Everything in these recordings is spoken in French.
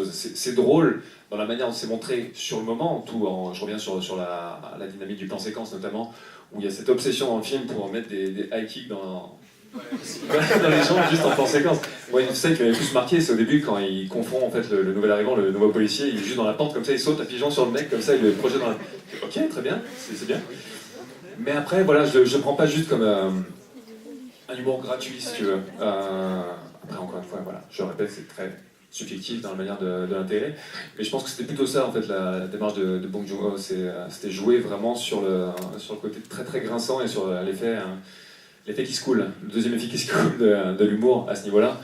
chose. C'est drôle dans la manière dont c'est montré sur le moment, je reviens sur la dynamique du plan séquence notamment, où il y a cette obsession dans le film pour mettre des high kicks dans les gens juste en plan séquence. Ouais, c'est ça qui m'avait plus marqué, c'est au début quand il confond en fait le nouvel arrivant, le nouveau policier, il est juste dans la pente comme ça, il saute appuie sur le mec comme ça, il le projette dans la... Ok, très bien, c'est bien. Mais après, voilà, je ne prends pas juste comme un humour gratuit, si tu veux. Après, encore une fois, voilà, je répète, c'est très subjectif dans la manière de l'intégrer. Mais je pense que c'était plutôt ça, en fait, la démarche de Bong Joon-ho. C'était jouer vraiment sur le côté très très grinçant et sur l'effet qui se coule. Le deuxième effet qui se coule de l'humour à ce niveau-là.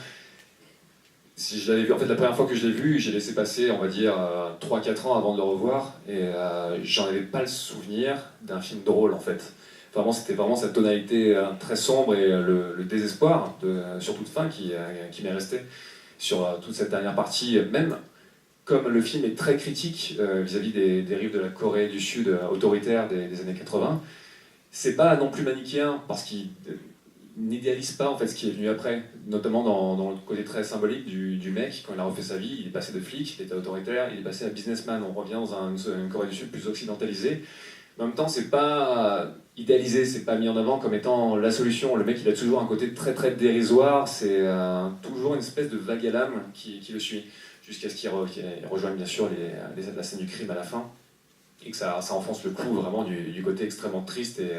Si je l'avais vu, en fait, la première fois que je l'ai vu, j'ai laissé passer, on va dire, 3-4 ans avant de le revoir, et j'en avais pas le souvenir d'un film drôle, en fait. Vraiment, c'était vraiment cette tonalité très sombre et le désespoir, sur toute fin, qui m'est resté sur toute cette dernière partie, même comme le film est très critique vis-à-vis des dérives de la Corée du Sud autoritaire des années 80, c'est pas non plus manichéen, parce qu'il n'idéalise pas en fait ce qui est venu après, notamment dans le côté très symbolique du mec. Quand il a refait sa vie, il est passé de flic, il était autoritaire, il est passé à businessman. On revient dans une Corée du Sud plus occidentalisée. En même temps, c'est pas idéalisé, c'est pas mis en avant comme étant la solution. Le mec, il a toujours un côté très très dérisoire, c'est toujours une espèce de vague à l'âme qui le suit, jusqu'à ce qu'il rejoigne bien sûr la scène du crime à la fin, et que ça enfonce le clou vraiment du côté extrêmement triste. Et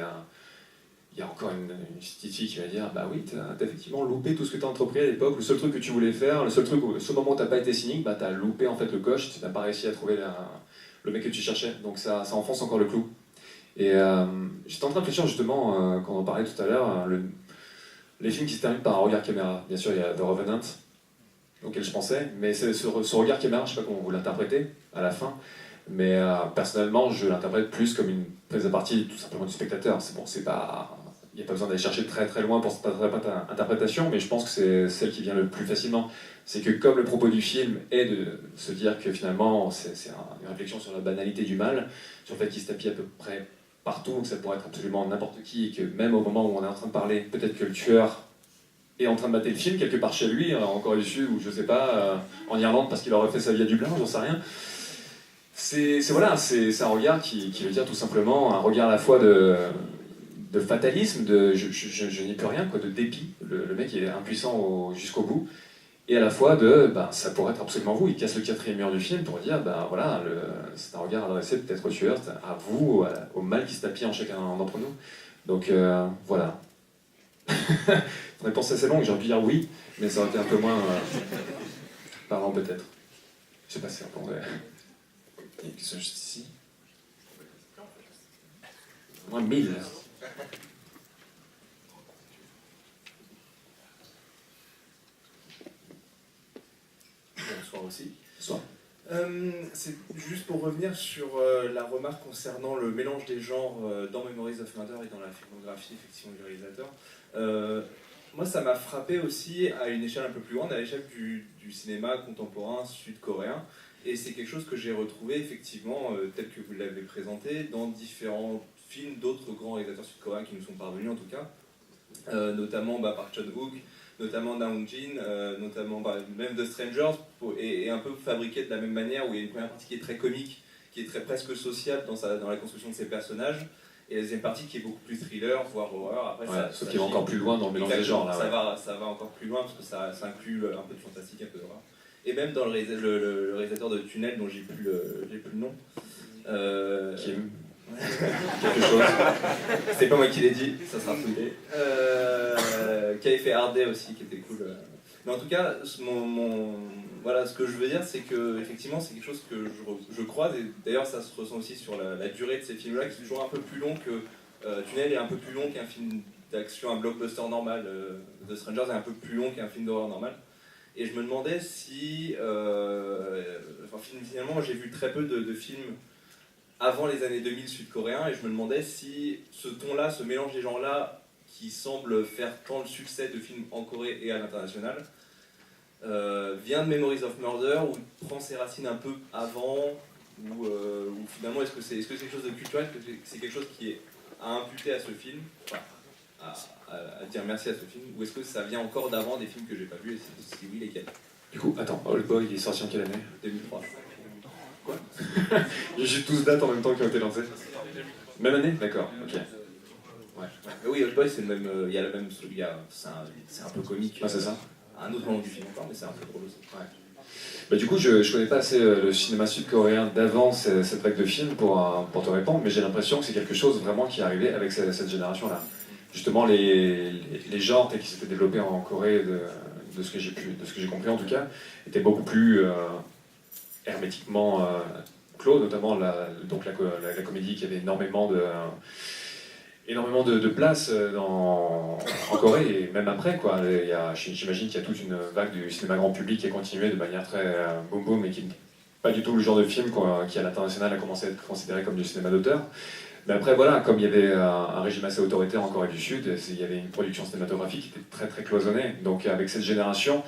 il y a encore une petite fille qui va dire bah oui, t'as effectivement loupé tout ce que t'as entrepris à l'époque, le seul truc que tu voulais faire, le seul moment où t'as pas été cynique, bah t'as loupé en fait le coche, tu n'as pas réussi à trouver le mec que tu cherchais, donc ça enfonce encore le clou. Et j'étais en train de réfléchir justement, quand on en parlait tout à l'heure, les films qui se terminent par un regard caméra. Bien sûr, il y a The Revenant, auquel je pensais, mais c'est ce regard caméra, je sais pas comment vous l'interprétez à la fin, mais personnellement, je l'interprète plus comme une prise à partie tout simplement du spectateur. C'est bon, c'est pas... Il n'y a pas besoin d'aller chercher très très loin pour cette interprétation, mais je pense que c'est celle qui vient le plus facilement. C'est que comme le propos du film est de se dire que finalement c'est une réflexion sur la banalité du mal, sur le fait qu'il se tapit à peu près partout, que ça pourrait être absolument n'importe qui, et que même au moment où on est en train de parler, peut-être que le tueur est en train de mater le film quelque part chez lui, en Corée du Sud, ou je sais pas, en Irlande parce qu'il aurait fait sa vie à Dublin, j'en sais rien. C'est un regard qui veut dire tout simplement un regard à la fois de fatalisme, de je n'y peux rien, quoi, de dépit. Le mec il est impuissant jusqu'au bout. Et à la fois ça pourrait être absolument vous. Il casse le quatrième mur du film pour dire, voilà, c'est un regard adressé peut-être au tueur, à vous, au mal qui se tapit en chacun d'entre nous. Donc voilà. Une réponse assez longue, j'ai envie de dire oui, mais ça aurait été un peu moins parlant peut-être. Je sais pas si on répondait. Il y a une question juste ici. Moins 1000. Bonsoir aussi. Bonsoir. C'est juste pour revenir sur la remarque concernant le mélange des genres dans Memories of Murder et dans la filmographie effectivement du réalisateur. Moi, ça m'a frappé aussi à une échelle un peu plus grande, à l'échelle du cinéma contemporain sud-coréen. Et c'est quelque chose que j'ai retrouvé effectivement, tel que vous l'avez présenté, dans différents films d'autres grands réalisateurs sud-coréens qui nous sont parvenus en tout cas, notamment Park Chan-wook, notamment Na Hong-jin, notamment même The Strangers, et un peu fabriqué de la même manière, où il y a une première partie qui est très comique, qui est très presque sociale dans la construction de ses personnages, et la deuxième partie qui est beaucoup plus thriller, voire horreur. Après, sauf qu'il va encore plus loin dans le mélange des genres. Là, ça va encore plus loin, parce que ça inclut un peu de fantastique, un peu d'horreur. Et même dans le réalisateur de Tunnel, dont j'ai plus le nom. Kim. Quelque chose. C'est pas moi qui l'ai dit, ça sera fouillé. Qui avait fait Hard Day aussi, qui était cool. Mais en tout cas, voilà, ce que je veux dire, c'est que effectivement, c'est quelque chose que je croise, et d'ailleurs, ça se ressent aussi sur la durée de ces films-là, qui sont toujours un peu plus long que Tunnel est un peu plus long qu'un film d'action, un blockbuster normal. The Strangers est un peu plus long qu'un film d'horreur normal. Et je me demandais si, finalement, j'ai vu très peu de films avant les années 2000 sud-coréens, et je me demandais si ce ton-là, ce mélange des genres-là, qui semble faire tant le succès de films en Corée et à l'international, vient de Memories of Murder, ou prend ses racines un peu avant, ou finalement est-ce que c'est quelque chose de culturel, est-ce que c'est quelque chose qui est à imputer à ce film, enfin, à dire merci à ce film, ou est-ce que ça vient encore d'avant des films que j'ai pas vus, et si oui, lesquels? Du coup, attends, Old Boy, il est sorti en quelle année? 2003. Quoi? J'ai tous dates en même temps qui ont été lancées. Même année? D'accord, ok. Ouais. Mais oui, Old Boy, c'est le même. Il y a le même. C'est un peu comique. Ah, c'est ça? Un autre moment du film encore, mais c'est un peu drôle aussi. Ouais. Bah, du coup, je connais pas assez le cinéma sud-coréen d'avant cette vague de films pour te répondre, mais j'ai l'impression que c'est quelque chose vraiment qui est arrivé avec cette génération-là. Justement, les genres tels qu'ils s'étaient développés en Corée, de ce que j'ai compris en tout cas, étaient beaucoup plus hermétiquement clos, notamment la comédie qui avait énormément de place en Corée, et même après, quoi. J'imagine qu'il y a toute une vague du cinéma grand public qui a continué de manière très boom boom, et qui n'est pas du tout le genre de film qui à l'international a commencé à être considéré comme du cinéma d'auteur. Mais après, voilà, comme il y avait un régime assez autoritaire en Corée du Sud, il y avait une production cinématographique qui était très très cloisonnée. Donc avec cette génération,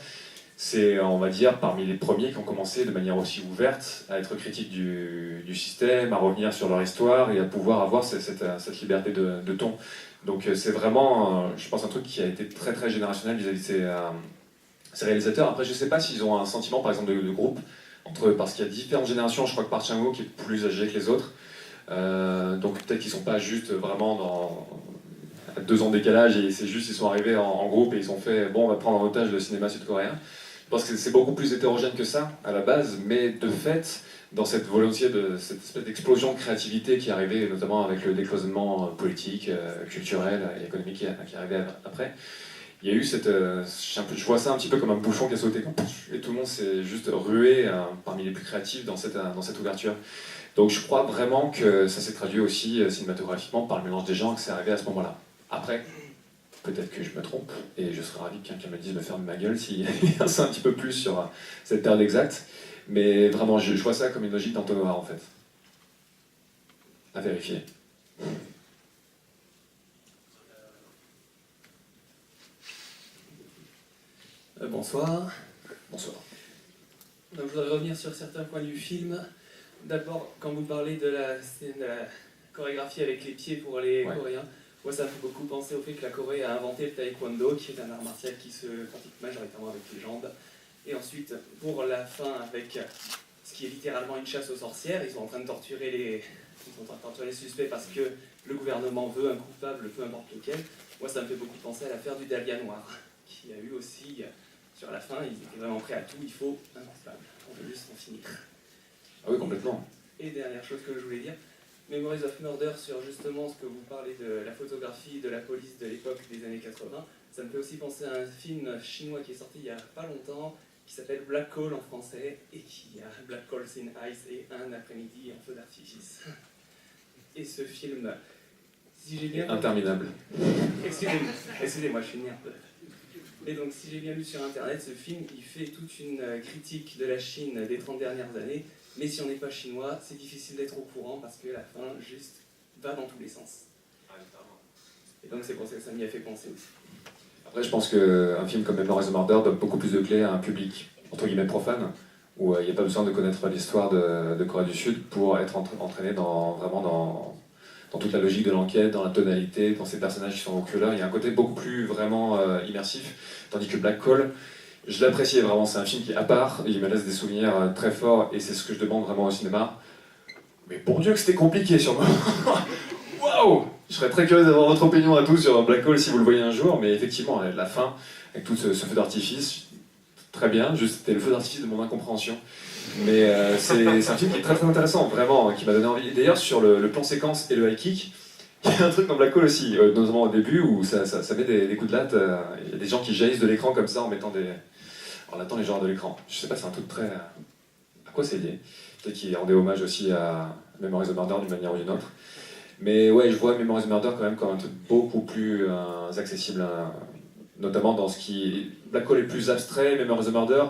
c'est, on va dire, parmi les premiers qui ont commencé de manière aussi ouverte à être critiques du système, à revenir sur leur histoire et à pouvoir avoir cette liberté de ton. Donc c'est vraiment, je pense, un truc qui a été très très générationnel vis-à-vis de ces réalisateurs. Après, je ne sais pas s'ils ont un sentiment, par exemple, de groupe entre eux, parce qu'il y a différentes générations. Je crois que Park Chan-wook est plus âgé que les autres. Donc peut-être qu'ils sont pas juste vraiment à 2 ans de décalage, et c'est juste ils sont arrivés en groupe et ils ont fait bon, on va prendre en otage le cinéma sud-coréen. Je pense que c'est beaucoup plus hétérogène que ça à la base, mais de fait, dans cette volonté de cette espèce d'explosion de créativité qui est arrivée notamment avec le décloisonnement politique, culturel et économique qui est arrivé après, il y a eu je vois ça un petit peu comme un bouchon qui a sauté, et tout le monde s'est juste rué parmi les plus créatifs dans cette ouverture. Donc je crois vraiment que ça s'est traduit aussi cinématographiquement par le mélange des genres, que c'est arrivé à ce moment-là. Après, peut-être que je me trompe, et je serais ravi que quelqu'un me dise de fermer ma gueule s'il y a un petit peu plus sur cette période exacte. Mais vraiment, je vois ça comme une logique d'entonnoir en fait. À vérifier. Bonsoir. Bonsoir. Donc, je voudrais revenir sur certains points du film. D'abord, quand vous parlez de la chorégraphie avec les pieds pour les Coréens, moi ça me fait beaucoup penser au fait que la Corée a inventé le taekwondo, qui est un art martial qui se pratique majoritairement avec les jambes. Et ensuite, pour la fin, avec ce qui est littéralement une chasse aux sorcières, ils sont en train de torturer les suspects parce que le gouvernement veut un coupable, peu importe lequel. Moi ça me fait beaucoup penser à l'affaire du Dahlia Noir, qui a eu aussi, sur la fin, ils étaient vraiment prêts à tout, il faut un coupable, on veut juste en finir. Ah oui, complètement. Et dernière chose que je voulais dire, Memories of Murder, sur justement ce que vous parlez de la photographie de la police de l'époque des années 80, ça me fait aussi penser à un film chinois qui est sorti il n'y a pas longtemps, qui s'appelle Black Hole en français, et qui a Black Holes in Ice et un après-midi en feu d'artifice. Et ce film, si j'ai bien... Interminable. Excusez-moi, je suis né un peu. Et donc, si j'ai bien lu sur Internet, ce film, il fait toute une critique de la Chine des 30 dernières années, mais si on n'est pas chinois, c'est difficile d'être au courant parce que la fin, juste, va dans tous les sens. Et donc, c'est pour ça que ça m'y a fait penser aussi. Après, je pense qu'un film comme Memories of Murder donne beaucoup plus de clés à un public, entre guillemets, profane, où il n'y a pas besoin de connaître l'histoire de Corée du Sud pour être entraîné vraiment dans toute la logique de l'enquête, dans la tonalité, dans ces personnages qui sont au cœur. Il y a un côté beaucoup plus vraiment immersif, tandis que Black Hole, je l'appréciais vraiment, c'est un film qui est à part, il me laisse des souvenirs très forts, et c'est ce que je demande vraiment au cinéma. Mais pour Dieu que c'était compliqué sur moi. Waouh! Je serais très curieux d'avoir votre opinion à tous sur Black Hole si vous le voyez un jour, mais effectivement, la fin, avec tout ce feu d'artifice, très bien, juste c'était le feu d'artifice de mon incompréhension. Mais c'est un film qui est très très intéressant, vraiment, qui m'a donné envie. Et d'ailleurs, sur le plan séquence et le high kick, il y a un truc dans Black Hole aussi, notamment au début, où ça met des coups de latte. Il y a des gens qui jaillissent de l'écran comme ça en mettant en attendant les genres de l'écran. Je sais pas, c'est un truc très... À quoi c'est lié? Peut-être qu'il rendait hommage aussi à Memories of Murder d'une manière ou d'une autre. Mais ouais, je vois Memories of Murder quand même comme un truc beaucoup plus accessible, notamment dans ce qui... Black Hole est plus abstrait, Memories of Murder,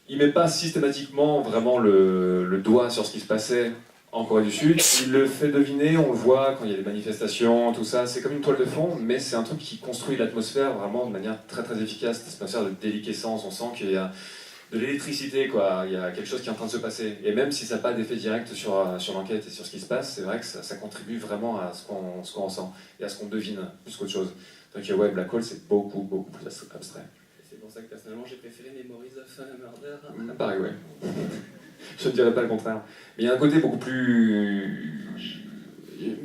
il met pas systématiquement vraiment le doigt sur ce qui se passait en Corée du Sud, il le fait deviner, on le voit quand il y a des manifestations, tout ça, c'est comme une toile de fond, mais c'est un truc qui construit l'atmosphère vraiment de manière très très efficace, cette atmosphère de déliquescence, on sent qu'il y a de l'électricité, quoi. Il y a quelque chose qui est en train de se passer. Et même si ça n'a pas d'effet direct sur l'enquête et sur ce qui se passe, c'est vrai que ça contribue vraiment à ce qu'on ressent et à ce qu'on devine plus qu'autre chose. Donc ouais, Black Hole, c'est beaucoup plus abstrait. C'est pour ça que personnellement j'ai préféré Memories of Murder. Pareil, ouais. Je ne dirais pas le contraire. Mais il y a un côté beaucoup plus...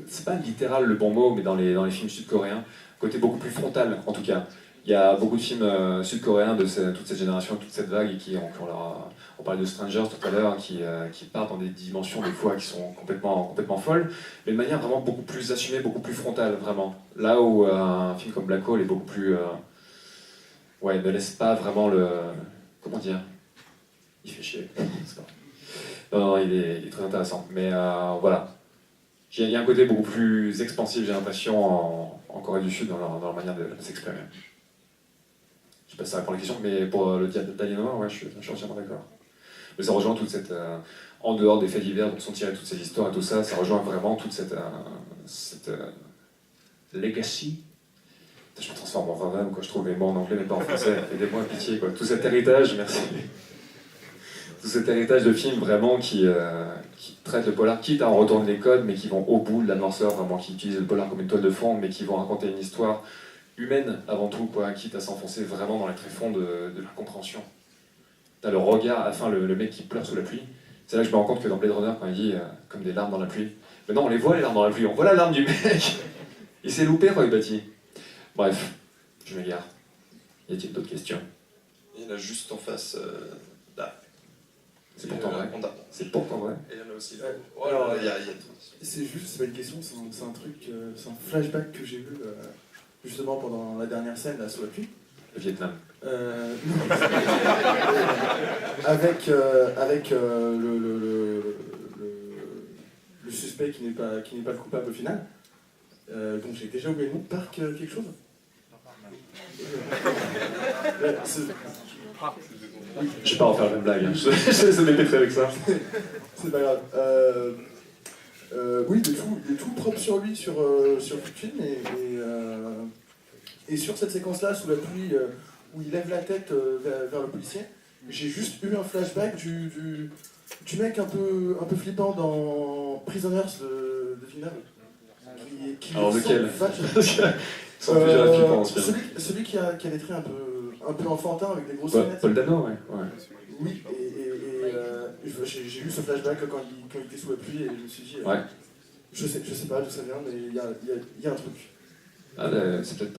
C'est pas littéral le bon mot, mais dans les films sud-coréens, côté beaucoup plus frontal en tout cas. Il y a beaucoup de films sud-coréens de toute cette génération, toute cette vague, on parlait de Strangers tout à l'heure, qui partent dans des dimensions des fois qui sont complètement folles, mais de manière vraiment beaucoup plus assumée, beaucoup plus frontale, vraiment. Là où un film comme Black Hole est beaucoup plus... ouais, ne laisse pas vraiment le... Comment dire? Il fait chier. Non, il est très intéressant. Mais voilà. Il y a un côté beaucoup plus expansif, j'ai l'impression, en Corée du Sud, dans leur manière de s'exprimer. Je sais pas si ça répond à la question, mais pour le diable d'Aliénor, ouais, je suis entièrement d'accord. Mais ça rejoint toute cette... en dehors des faits divers dont sont tirées toutes ces histoires et tout ça, ça rejoint vraiment toute cette legacy. Je me transforme en Van Damme, quoi. Je trouve les mots en anglais, mais pas en français. Aidez-moi, pitié, quoi. Tout cet héritage, merci. Tout cet héritage de films vraiment qui traitent le polar, quitte à en retourner les codes, mais qui vont au bout de la noirceur, vraiment, qui utilisent le polar comme une toile de fond, mais qui vont raconter une histoire humaine avant tout, quoi, quitte à s'enfoncer vraiment dans les tréfonds de la compréhension. T'as le regard, à la fin, le mec qui pleure sous la pluie. C'est là que je me rends compte que dans Blade Runner, quand il dit comme des larmes dans la pluie, mais non, on les voit les larmes dans la pluie, on voit la larme du mec. Il s'est loupé, Roy Batty. Bref, je m'égare. Y a-t-il d'autres questions? Il y en a juste en face, là. C'est pourtant vrai. C'est pourtant vrai. Et il y en a aussi là. Alors, il y a c'est juste, c'est pas une question, c'est un truc, c'est un flashback que j'ai vu justement pendant la dernière scène là sous la pluie. Le Vietnam. Avec le suspect qui n'est pas le coupable au final. Donc j'ai déjà oublié le nom. Parc quelque chose. Je vais pas refaire la même blague, hein. Je me mépriser avec ça. C'est pas grave. Oui, il est tout propre sur lui, sur le film, et sur cette séquence-là, sous la pluie, où il lève la tête vers le policier, j'ai juste eu un flashback du mec un peu flippant dans Prisoners de Villeneuve. Alors lequel? Sont plusieurs flippants en ce film. Celui qui a des traits un peu enfantins avec des grosses lunettes. Paul Dano, ouais. Oui, j'ai eu ce flashback là, quand il était sous la pluie et je me suis dit, ouais. je sais pas d'où ça vient, mais il y a un truc. Ah, c'est peut-être